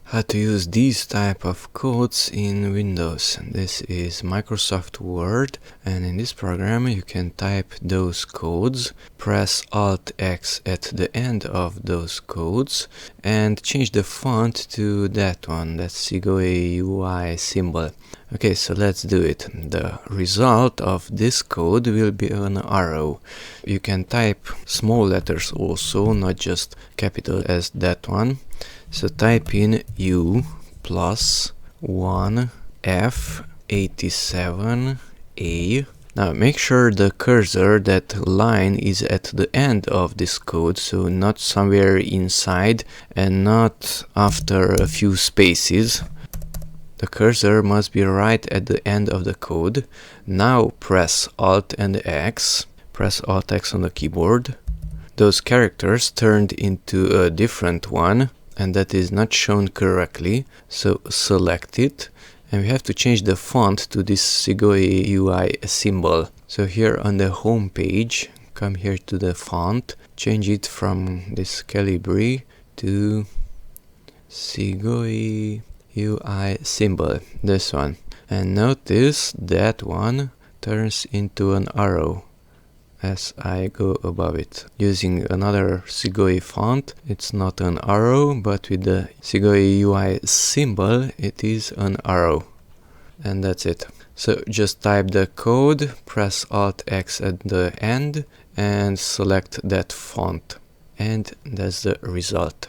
how to use these type of codes in Windows. This is Microsoft Word, and in this program you can type those codes, press Alt+X at the end of those codes, and change the font to that one, that's Segoe UI Symbol. Okay, so let's do it. The result of this code will be an arrow. You can type small letters also, not just capital as that one. So type in U+1F87A. Now make sure the cursor, that line, is at the end of this code, so not somewhere inside and not after a few spaces. The cursor must be right at the end of the code. Now press Alt and X. Press Alt+X on the keyboard. Those characters turned into a different one, and that is not shown correctly, so select it, and we have to change the font to this Segoe UI Symbol. So here on the home page, come here to the font, change it from this Calibri to Segoe UI Symbol, this one, and notice that one turns into an arrow as I go above it. Using another Segoe font, it's not an arrow, but with the Segoe UI Symbol, it is an arrow. And that's it. So just type the code, press Alt+X at the end, and select that font. And that's the result.